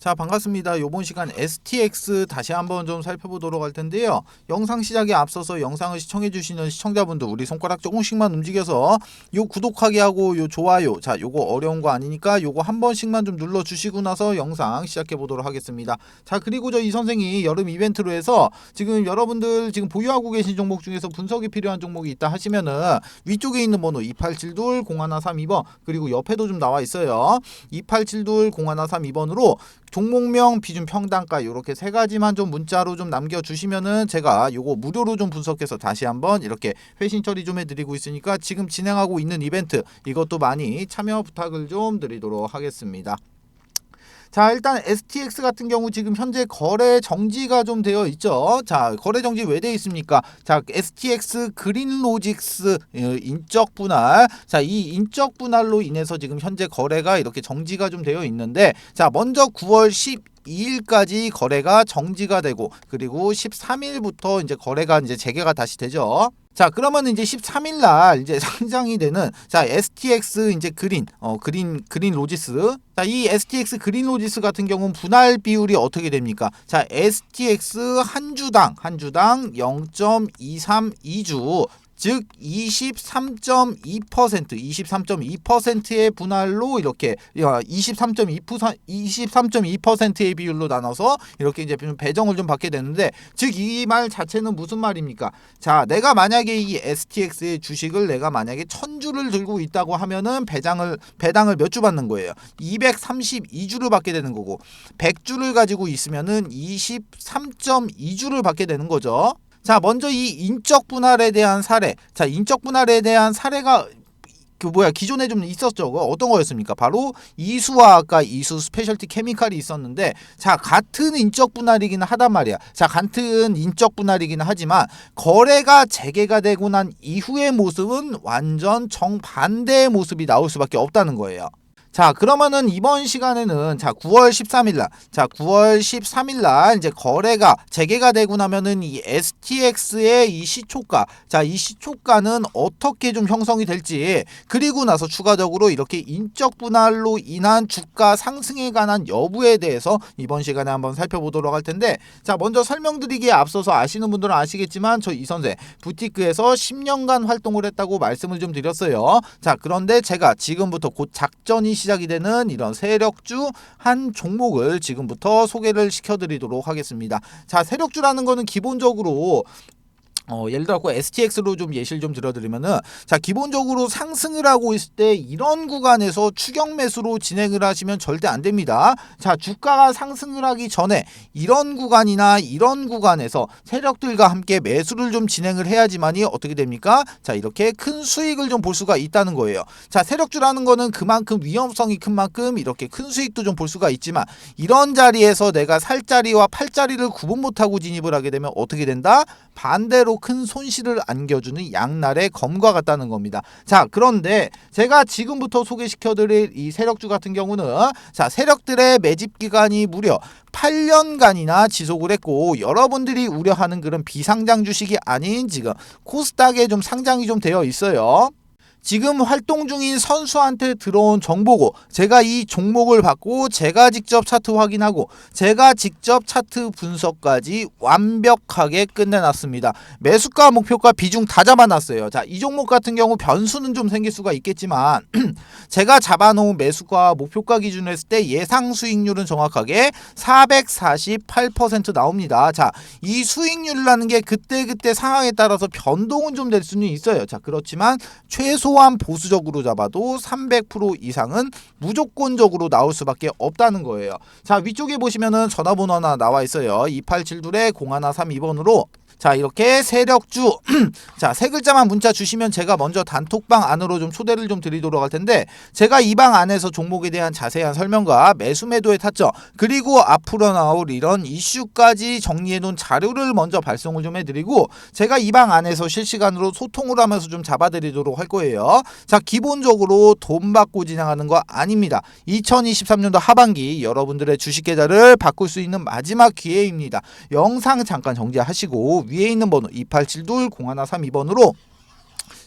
자, 반갑습니다. 요번 시간 STX 다시 한번 좀 살펴보도록 할 텐데요. 영상 시작에 앞서서 영상을 시청해 주시는 시청자분들 우리 손가락 조금씩만 움직여서 요 구독하기 하고 요 좋아요, 자 요거 어려운 거 아니니까 요거 한 번씩만 좀 눌러 주시고 나서 영상 시작해 보도록 하겠습니다. 자, 그리고 저 이 선생이 여름 이벤트로 해서 지금 여러분들 지금 보유하고 계신 종목 중에서 분석이 필요한 종목이 있다 하시면은 위쪽에 있는 번호 2872-0132번 그리고 옆에도 좀 나와 있어요. 2872-0132번으로 종목명, 비중, 평단가 이렇게 세 가지만 좀 문자로 좀 남겨주시면은 제가 요거 무료로 좀 분석해서 다시 한번 이렇게 회신 처리 좀 해드리고 있으니까 지금 진행하고 있는 이벤트 이것도 많이 참여 부탁을 좀 드리도록 하겠습니다. 자, 일단 STX 같은 경우 지금 현재 거래 정지가 좀 되어 있죠. 자, 거래 정지 왜 되어 있습니까? 자, STX 그린로직스 인적 분할. 자, 이 인적 분할로 인해서 지금 현재 거래가 이렇게 정지가 좀 되어 있는데, 자, 먼저 9월 12일까지 거래가 정지가 되고, 그리고 13일부터 이제 거래가 이제 재개가 다시 되죠. 자, 그러면 이제 13일 날 이제 상장이 되는 자, STX 이제 그린 로지스. 자, 이 STX 그린 로지스 같은 경우는 분할 비율이 어떻게 됩니까? 자, STX 한 주당 0.232주 즉 23.2%의 분할로 이렇게 23.2%의 비율로 나눠서 이렇게 이제 배정을 좀 받게 되는데, 즉 이 말 자체는 무슨 말입니까? 자, 내가 만약에 이 STX의 주식을 내가 만약에 1000주를 들고 있다고 하면은 배당을 몇 주 받는 거예요? 232주를 받게 되는 거고, 100주를 가지고 있으면은 23.2주를 받게 되는 거죠. 자, 먼저 이 인적 분할에 대한 사례. 자, 인적 분할에 대한 사례가 기존에 좀 있었죠. 어떤 거였습니까? 바로 이수화학과 이수 스페셜티 케미칼이 있었는데, 자, 같은 인적 분할이기는 하단 말이야. 자, 같은 인적 분할이기는 하지만 거래가 재개가 되고 난 이후의 모습은 완전 정반대의 모습이 나올 수밖에 없다는 거예요. 자, 그러면은 이번 시간에는 자, 9월 13일 날 이제 거래가 재개가 되고 나면은 이 STX의 이 시초가, 자, 이 시초가는 어떻게 좀 형성이 될지, 그리고 나서 추가적으로 이렇게 인적 분할로 인한 주가 상승에 관한 여부에 대해서 이번 시간에 한번 살펴보도록 할 텐데, 자, 먼저 설명드리기에 앞서서 아시는 분들은 아시겠지만 저 이 선생 부티크에서 10년간 활동을 했다고 말씀을 좀 드렸어요. 자, 그런데 제가 지금부터 곧 작전이 시작이 되는 이런 세력주 한 종목을 지금부터 소개를 시켜드리도록 하겠습니다. 자, 세력주라는 거는 기본적으로 예를 들어 STX로 좀 예시를 좀 들어드리면은, 자, 기본적으로 상승을 하고 있을 때 이런 구간에서 추격 매수로 진행을 하시면 절대 안 됩니다. 자, 주가가 상승을 하기 전에 이런 구간이나 이런 구간에서 세력들과 함께 매수를 좀 진행을 해야지만이 어떻게 됩니까? 자, 이렇게 큰 수익을 좀 볼 수가 있다는 거예요. 자, 세력주라는 거는 그만큼 위험성이 큰 만큼 이렇게 큰 수익도 좀 볼 수가 있지만, 이런 자리에서 내가 살 자리와 팔 자리를 구분 못하고 진입을 하게 되면 어떻게 된다? 반대로 큰 손실을 안겨주는 양날의 검과 같다는 겁니다. 자, 그런데 제가 지금부터 소개시켜드릴 이 세력주 같은 경우는, 자, 세력들의 매집 기간이 무려 8년간이나 지속을 했고, 여러분들이 우려하는 그런 비상장 주식이 아닌 지금 코스닥에 좀 상장이 좀 되어 있어요. 지금 활동 중인 선수한테 들어온 정보고, 제가 이 종목을 받고 제가 직접 차트 확인하고 제가 직접 차트 분석까지 완벽하게 끝내놨습니다. 매수가, 목표가, 비중 다 잡아놨어요. 자, 이 종목 같은 경우 변수는 좀 생길 수가 있겠지만 제가 잡아놓은 매수가, 목표가 기준으로 했을 때 예상 수익률은 정확하게 448% 나옵니다. 자, 이 수익률이라는 게 그때 상황에 따라서 변동은 좀 될 수는 있어요. 자, 그렇지만 최소한 보수적으로 잡아도 300% 이상은 무조건적으로 나올 수밖에 없다는 거예요. 자, 위쪽에 보시면은 전화번호 하나 나와 있어요. 2872-0132번으로. 자, 이렇게 세력주 자, 세 글자만 문자 주시면 제가 먼저 단톡방 안으로 좀 초대를 좀 드리도록 할 텐데, 제가 이 방 안에서 종목에 대한 자세한 설명과 매수 매도의 타점, 그리고 앞으로 나올 이런 이슈까지 정리해 놓은 자료를 먼저 발송을 좀 해드리고, 제가 이 방 안에서 실시간으로 소통을 하면서 좀 잡아드리도록 할 거예요. 자, 기본적으로 돈 받고 진행하는 거 아닙니다. 2023년도 하반기 여러분들의 주식 계좌를 바꿀 수 있는 마지막 기회입니다. 영상 잠깐 정지하시고 위에 있는 번호 2872-0132번으로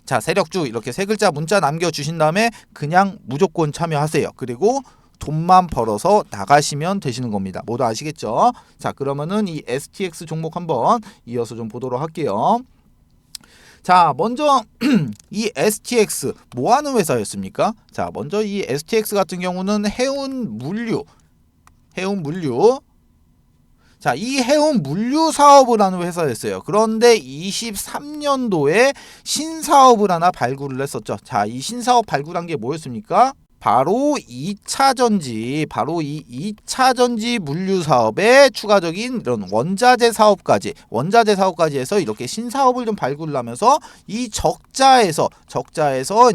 자, 세력주 이렇게 세 글자 문자 남겨주신 다음에 그냥 무조건 참여하세요. 그리고 돈만 벌어서 나가시면 되시는 겁니다. 모두 아시겠죠? 자, 그러면은 이 STX 종목 한번 이어서 좀 보도록 할게요. 자, 먼저 이 STX 뭐 하는 회사였습니까? 자, 먼저 이 STX 같은 경우는 해운물류. 자, 이 해운물류 사업을 하는 회사였어요. 그런데 23년도에 신사업을 하나 발굴을 했었죠. 자, 이 신사업 발굴한 게 뭐였습니까? 바로 2차전지, 바로 이 2차전지 물류 사업에 추가적인 이런 원자재 사업까지 해서 이렇게 신사업을 좀 발굴을 하면서 이 적자에서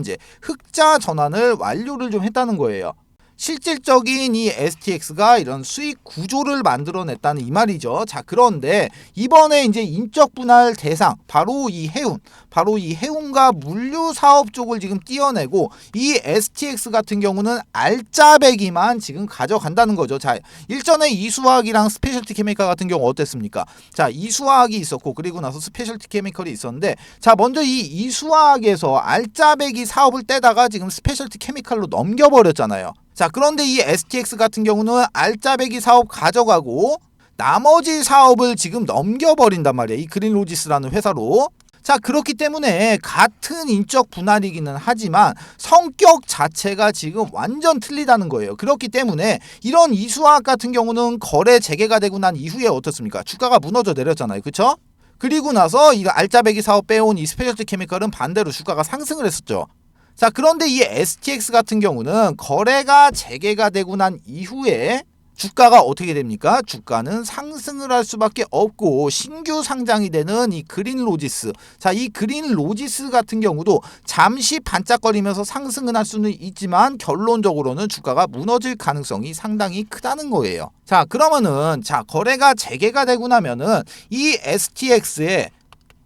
이제 흑자 전환을 완료를 좀 했다는 거예요. 실질적인 이 STX가 이런 수익 구조를 만들어냈다는 이 말이죠. 자, 그런데 이번에 이제 인적 분할 대상 바로 이 해운과 물류 사업 쪽을 지금 띄어내고 이 STX 같은 경우는 알짜배기만 지금 가져간다는 거죠. 자, 일전에 이수화학이랑 스페셜티 케미칼 같은 경우 어땠습니까? 자, 이수화학이 있었고 그리고 나서 스페셜티 케미칼이 있었는데, 자, 먼저 이 이수화학에서 알짜배기 사업을 떼다가 지금 스페셜티 케미칼로 넘겨버렸잖아요. 자, 그런데 이 STX 같은 경우는 알짜배기 사업 가져가고 나머지 사업을 지금 넘겨버린단 말이에요. 이 그린로지스라는 회사로. 자, 그렇기 때문에 같은 인적 분할이기는 하지만 성격 자체가 지금 완전 틀리다는 거예요. 그렇기 때문에 이런 이수화학 같은 경우는 거래 재개가 되고 난 이후에 어떻습니까? 주가가 무너져 내렸잖아요. 그렇죠? 그리고 나서 이 알짜배기 사업 빼온 이 스페셜티 케미칼은 반대로 주가가 상승을 했었죠. 자, 그런데 이 STX 같은 경우는 거래가 재개가 되고 난 이후에 주가가 어떻게 됩니까? 주가는 상승을 할 수밖에 없고 신규 상장이 되는 이 그린로지스. 자, 이 그린로지스 같은 경우도 잠시 반짝거리면서 상승은 할 수는 있지만 결론적으로는 주가가 무너질 가능성이 상당히 크다는 거예요. 자, 그러면은 거래가 재개가 되고 나면은 이 STX의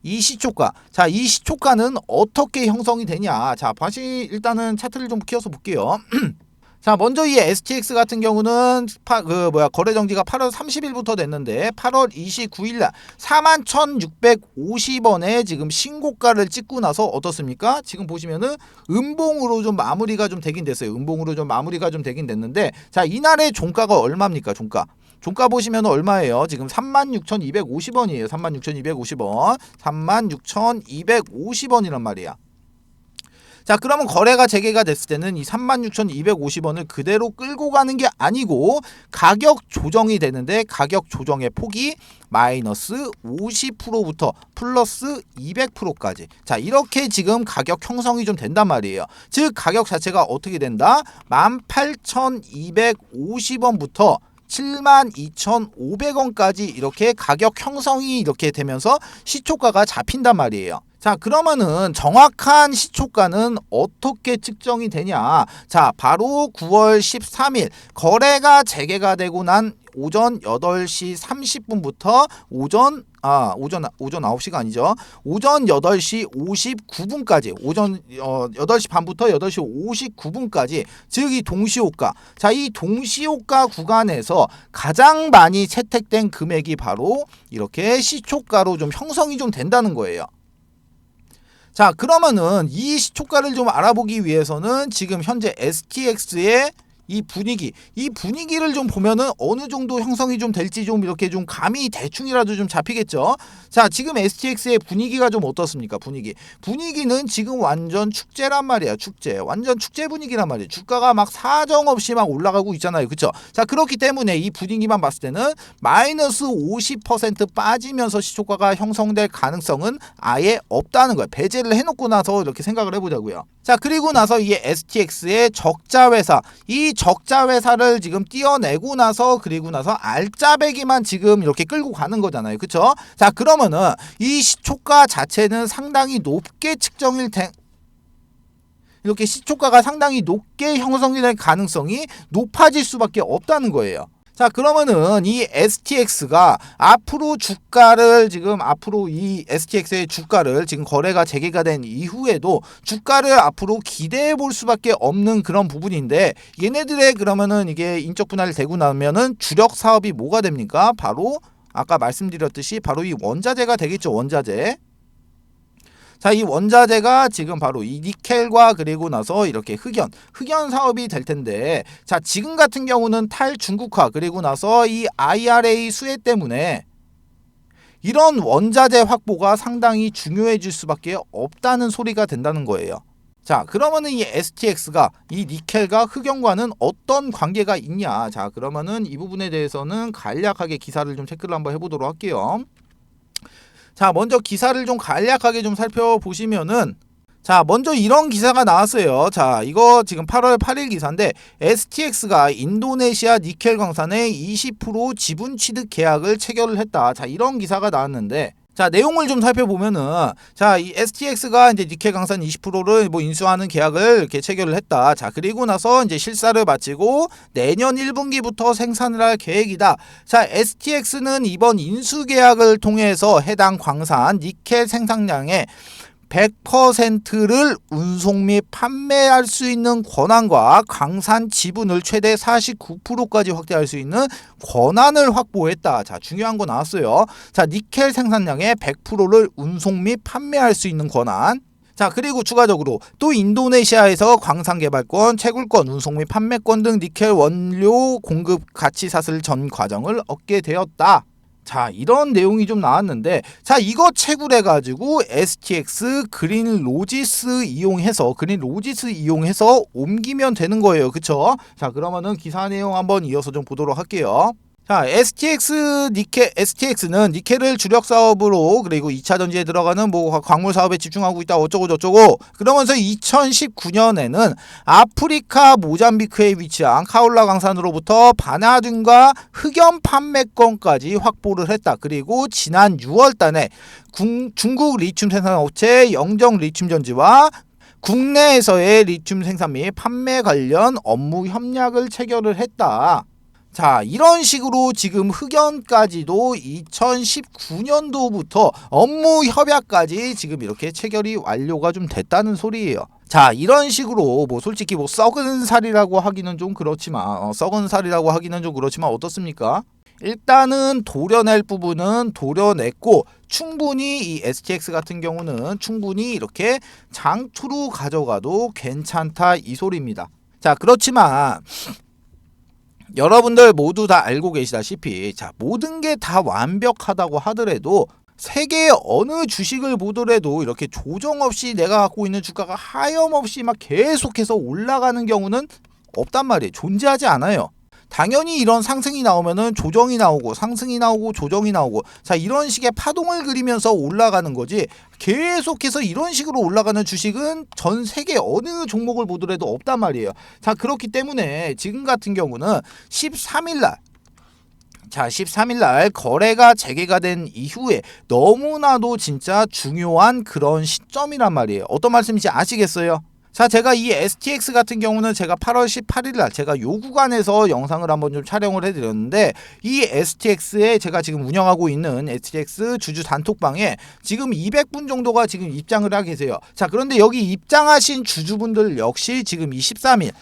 이 시초가. 자, 이 시초가는 어떻게 형성이 되냐. 자, 다시 일단은 차트를 좀 키워서 볼게요. 자, 먼저 이 STX 같은 경우는 거래 정지가 8월 30일부터 됐는데 8월 29일 날 41,650원에 지금 신고가를 찍고 나서 어떻습니까? 지금 보시면은 음봉으로 좀 마무리가 좀 되긴 됐어요. 됐는데, 자, 이날의 종가가 얼마입니까? 종가 보시면 얼마예요? 지금 36,250원이에요. 36,250원. 36,250원이란 말이야. 자, 그러면 거래가 재개가 됐을 때는 이 36,250원을 그대로 끌고 가는 게 아니고 가격 조정이 되는데, 가격 조정의 폭이 마이너스 50%부터 플러스 200%까지. 자, 이렇게 지금 가격 형성이 좀 된단 말이에요. 즉 가격 자체가 어떻게 된다? 18,250원부터 72,500원까지 이렇게 가격 형성이 이렇게 되면서 시초가가 잡힌단 말이에요. 자, 그러면은 정확한 시초가는 어떻게 측정이 되냐? 자, 바로 9월 13일 거래가 재개가 되고 난 오전 8시 30분부터 오전 9시가 아니죠. 오전 8시 59분까지, 오전 8시 반부터 8시 59분까지, 즉 이 동시호가. 자, 이 동시호가 구간에서 가장 많이 채택된 금액이 바로 이렇게 시초가로 좀 형성이 좀 된다는 거예요. 자, 그러면은 이 시초가를 좀 알아보기 위해서는 지금 현재 STX의 이 분위기를 좀 보면은 어느 정도 형성이 좀 될지 좀 이렇게 좀 감이 대충이라도 좀 잡히겠죠. 자, 지금 STX의 분위기가 좀 어떻습니까? 분위기는 지금 완전 축제란 말이야. 완전 축제 분위기란 말이야. 주가가 막 사정없이 막 올라가고 있잖아요. 그쵸? 자, 그렇기 때문에 이 분위기만 봤을 때는 마이너스 50% 빠지면서 시초가가 형성될 가능성은 아예 없다는 거야. 배제를 해놓고 나서 이렇게 생각을 해보자고요. 자, 그리고 나서 이 STX의 적자 회사, 이 적자 회사를 지금 띄어내고 나서 그리고 나서 알짜배기만 지금 이렇게 끌고 가는 거잖아요. 그쵸? 자, 그러면은 이 시초가 자체는 상당히 높게 이렇게 시초가가 상당히 높게 형성이 될 가능성이 높아질 수밖에 없다는 거예요. 자, 그러면은 이 STX가 앞으로 이 STX의 주가를 지금 거래가 재개가 된 이후에도 주가를 앞으로 기대해 볼 수밖에 없는 그런 부분인데, 얘네들의 그러면은 이게 인적 분할이 되고 나면은 주력 사업이 뭐가 됩니까? 바로 아까 말씀드렸듯이 바로 이 원자재가 되겠죠. 원자재. 자, 이 원자재가 지금 바로 이 니켈과 그리고 나서 이렇게 흑연 사업이 될 텐데, 자, 지금 같은 경우는 탈중국화 그리고 나서 이 IRA 수혜 때문에 이런 원자재 확보가 상당히 중요해질 수밖에 없다는 소리가 된다는 거예요. 자, 그러면은 이 STX가 이 니켈과 흑연과는 어떤 관계가 있냐? 자, 그러면은 이 부분에 대해서는 간략하게 기사를 좀 체크를 한번 해보도록 할게요. 자, 먼저 기사를 좀 간략하게 좀 살펴보시면은, 자, 먼저 이런 기사가 나왔어요. 자, 이거 지금 8월 8일 기사인데, STX가 인도네시아 니켈 광산에 20% 지분 취득 계약을 체결을 했다. 자, 이런 기사가 나왔는데, 자, 내용을 좀 살펴보면은, 자, 이 STX가 이제 니켈 강산 20%를 뭐 인수하는 계약을 이렇게 체결을 했다. 자, 그리고 나서 이제 실사를 마치고 내년 1분기부터 생산을 할 계획이다. 자, STX는 이번 인수 계약을 통해서 해당 광산 니켈 생산량의 100%를 운송 및 판매할 수 있는 권한과 광산 지분을 최대 49%까지 확대할 수 있는 권한을 확보했다. 자, 중요한 거 나왔어요. 자, 니켈 생산량의 100%를 운송 및 판매할 수 있는 권한. 자, 그리고 추가적으로 또 인도네시아에서 광산 개발권, 채굴권, 운송 및 판매권 등 니켈 원료 공급 가치 사슬 전 과정을 얻게 되었다. 자, 이런 내용이 좀 나왔는데, 자, 이거 채굴해가지고 STX 그린 로지스 이용해서 옮기면 되는 거예요. 그쵸? 자, 그러면은 기사 내용 한번 이어서 좀 보도록 할게요. 자, STX는 니켈을 주력 사업으로 그리고 2차 전지에 들어가는 뭐 광물 사업에 집중하고 있다 어쩌고 저쩌고, 그러면서 2019년에는 아프리카 모잠비크에 위치한 카올라 광산으로부터 바나듐과 흑연 판매권까지 확보를 했다. 그리고 지난 6월 달에 중국 리튬 생산업체 영정 리튬 전지와 국내에서의 리튬 생산 및 판매 관련 업무 협약을 체결을 했다. 자, 이런 식으로 지금 흑연까지도 2019년도부터 업무 협약까지 지금 이렇게 체결이 완료가 좀 됐다는 소리예요. 자, 이런 식으로 뭐 솔직히 뭐 썩은 살이라고 하기는 좀 그렇지만 어떻습니까? 일단은 도려낼 부분은 도려냈고, 충분히 이 STX 같은 경우는 충분히 이렇게 장투로 가져가도 괜찮다 이 소리입니다. 자, 그렇지만 여러분들 모두 다 알고 계시다시피, 자, 모든 게 다 완벽하다고 하더라도 세계의 어느 주식을 보더라도 이렇게 조정 없이 내가 갖고 있는 주가가 하염없이 막 계속해서 올라가는 경우는 없단 말이에요. 존재하지 않아요. 당연히 이런 상승이 나오면은 조정이 나오고 상승이 나오고 조정이 나오고, 자, 이런 식의 파동을 그리면서 올라가는 거지, 계속해서 이런 식으로 올라가는 주식은 전 세계 어느 종목을 보더라도 없단 말이에요. 자, 그렇기 때문에 지금 같은 경우는 13일날 거래가 재개가 된 이후에 너무나도 진짜 중요한 그런 시점이란 말이에요. 어떤 말씀인지 아시겠어요? 자, 제가 이 STX 같은 경우는 제가 8월 18일 날 제가 요 구간에서 영상을 한번 좀 촬영을 해드렸는데, 이 STX에 제가 지금 운영하고 있는 STX 주주 단톡방에 지금 200분 정도가 지금 입장을 하고 계세요. 자, 그런데 여기 입장하신 주주분들 역시 지금 이 13일을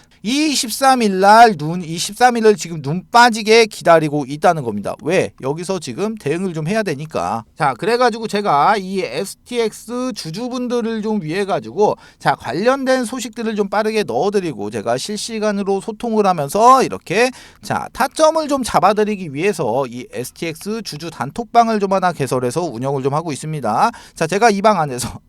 지금 눈 빠지게 기다리고 있다는 겁니다. 왜? 여기서 지금 대응을 좀 해야 되니까. 자, 그래가지고 제가 이 STX 주주분들을 좀 위해 가지고, 자, 관련된 소식들을 좀 빠르게 넣어드리고, 제가 실시간으로 소통을 하면서 이렇게, 자, 타점을 좀 잡아드리기 위해서 이 STX 주주 단톡방을 좀 하나 개설해서 운영을 좀 하고 있습니다. 자, 제가 이 방 안에서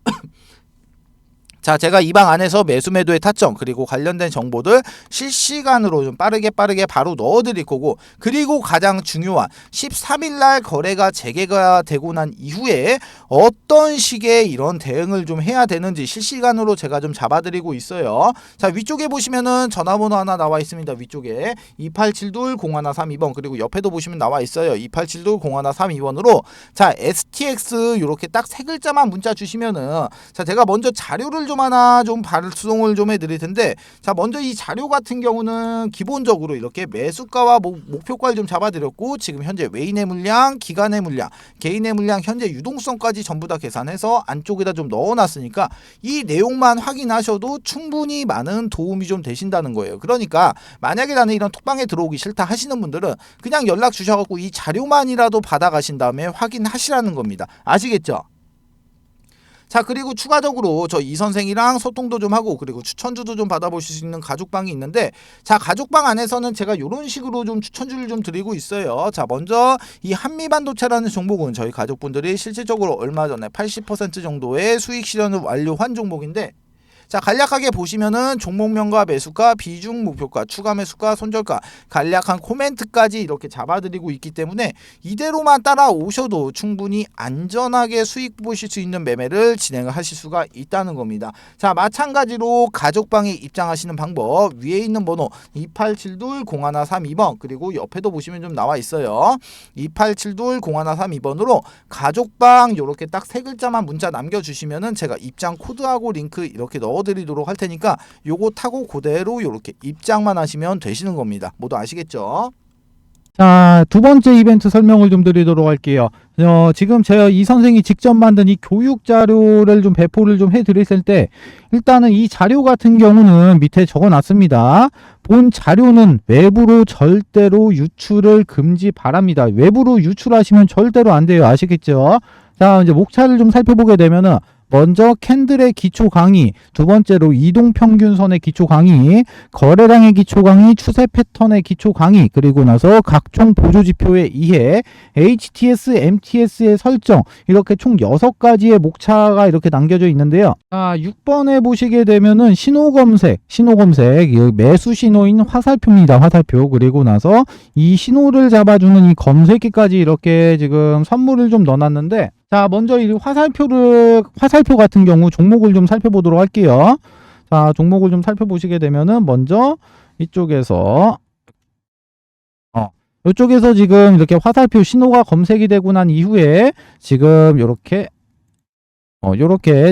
매수 매도의 타점 그리고 관련된 정보들 실시간으로 좀 빠르게 바로 넣어드릴 거고, 그리고 가장 중요한 13일날 거래가 재개가 되고 난 이후에 어떤 식의 이런 대응을 좀 해야 되는지 실시간으로 제가 좀 잡아드리고 있어요. 자, 위쪽에 보시면은 전화번호 하나 나와 있습니다. 위쪽에 2872-0132번, 그리고 옆에도 보시면 나와 있어요. 2872-0132번으로 자, STX 이렇게 딱 세 글자만 문자 주시면은, 자, 제가 먼저 자료를 좀 하나 좀 발송을 좀 해드릴 텐데, 자, 먼저 이 자료 같은 경우는 기본적으로 이렇게 매수가와 목표가를 좀 잡아드렸고, 지금 현재 외인의 물량, 기간의 물량, 개인의 물량, 현재 유동성까지 전부 다 계산해서 안쪽에다 좀 넣어놨으니까 이 내용만 확인하셔도 충분히 많은 도움이 좀 되신다는 거예요. 그러니까 만약에 나는 이런 톡방에 들어오기 싫다 하시는 분들은 그냥 연락 주셔갖고 이 자료만이라도 받아가신 다음에 확인하시라는 겁니다. 아시겠죠? 자, 그리고 추가적으로 저 이 선생이랑 소통도 좀 하고 그리고 추천주도 좀 받아보실 수 있는 가족방이 있는데, 자, 가족방 안에서는 제가 이런 식으로 좀 추천주를 좀 드리고 있어요. 자, 먼저 이 한미반도체라는 종목은 저희 가족분들이 실질적으로 얼마 전에 80% 정도의 수익 실현을 완료한 종목인데, 자, 간략하게 보시면은 종목명과 매수가, 비중 목표가, 추가 매수가, 손절가, 간략한 코멘트까지 이렇게 잡아드리고 있기 때문에 이대로만 따라오셔도 충분히 안전하게 수익 보실 수 있는 매매를 진행을 하실 수가 있다는 겁니다. 자, 마찬가지로 가족방에 입장하시는 방법, 위에 있는 번호 2872-0132번, 그리고 옆에도 보시면 좀 나와 있어요. 2872-0132번으로 가족방 이렇게 딱 세 글자만 문자 남겨주시면은 제가 입장 코드하고 링크 이렇게 넣어드리도록 할 테니까 요거 타고 그대로 이렇게 입장만 하시면 되시는 겁니다. 모두 아시겠죠? 자, 두 번째 이벤트 설명을 좀 드리도록 할게요. 지금 제가 이 선생이 직접 만든 이 교육 자료를 좀 배포를 좀 해드렸을 때, 일단은 이 자료 같은 경우는 밑에 적어 놨습니다. 본 자료는 외부로 절대로 유출을 금지 바랍니다. 외부로 유출하시면 절대로 안 돼요. 아시겠죠? 자, 이제 목차를 좀 살펴보게 되면은, 먼저 캔들의 기초 강의, 두 번째로 이동평균선의 기초 강의, 거래량의 기초 강의, 추세 패턴의 기초 강의, 그리고 나서 각종 보조지표의 이해, HTS, MTS의 설정, 이렇게 총 6가지의 목차가 이렇게 남겨져 있는데요. 자, 6번에 보시게 되면은 신호검색, 매수 신호인 화살표입니다. 화살표. 그리고 나서 이 신호를 잡아주는 이 검색기까지 이렇게 지금 선물을 좀 넣어놨는데, 자, 먼저 이 화살표 같은 경우 종목을 좀 살펴보도록 할게요. 자, 종목을 좀 살펴보시게 되면은 먼저 이쪽에서 이쪽에서 지금 이렇게 화살표 신호가 검색이 되고 난 이후에 지금 요렇게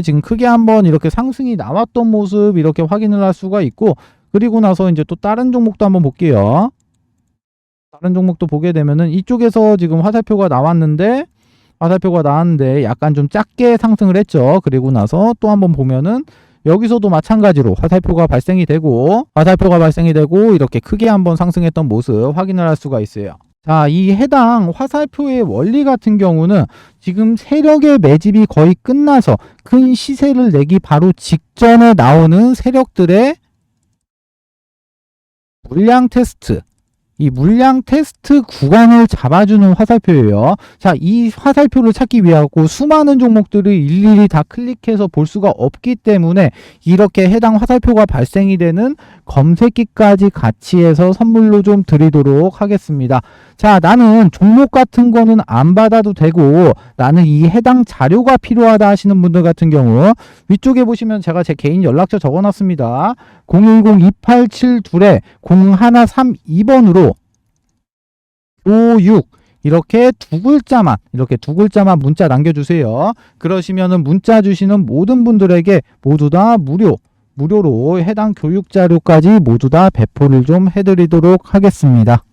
지금 크게 한번 이렇게 상승이 나왔던 모습 이렇게 확인을 할 수가 있고, 그리고 나서 이제 또 다른 종목도 한번 볼게요. 다른 종목도 보게 되면은 이쪽에서 지금 화살표가 나왔는데 약간 좀 작게 상승을 했죠. 그리고 나서 또 한번 보면은 여기서도 마찬가지로 화살표가 발생이 되고 이렇게 크게 한번 상승했던 모습 확인을 할 수가 있어요. 자, 이 해당 화살표의 원리 같은 경우는 지금 세력의 매집이 거의 끝나서 큰 시세를 내기 바로 직전에 나오는 세력들의 물량 테스트, 이 물량 테스트 구간을 잡아주는 화살표예요. 자, 이 화살표를 찾기 위하고 수많은 종목들을 일일이 다 클릭해서 볼 수가 없기 때문에 이렇게 해당 화살표가 발생이 되는 검색기까지 같이 해서 선물로 좀 드리도록 하겠습니다. 자, 나는 종목 같은 거는 안 받아도 되고 나는 이 해당 자료가 필요하다 하시는 분들 같은 경우 위쪽에 보시면 제가 제 개인 연락처 적어놨습니다. 010-287-0132번으로 교육 이렇게 두 글자만 문자 남겨주세요. 그러시면은 문자 주시는 모든 분들에게 모두 다 무료로 해당 교육 자료까지 모두 다 배포를 좀 해드리도록 하겠습니다.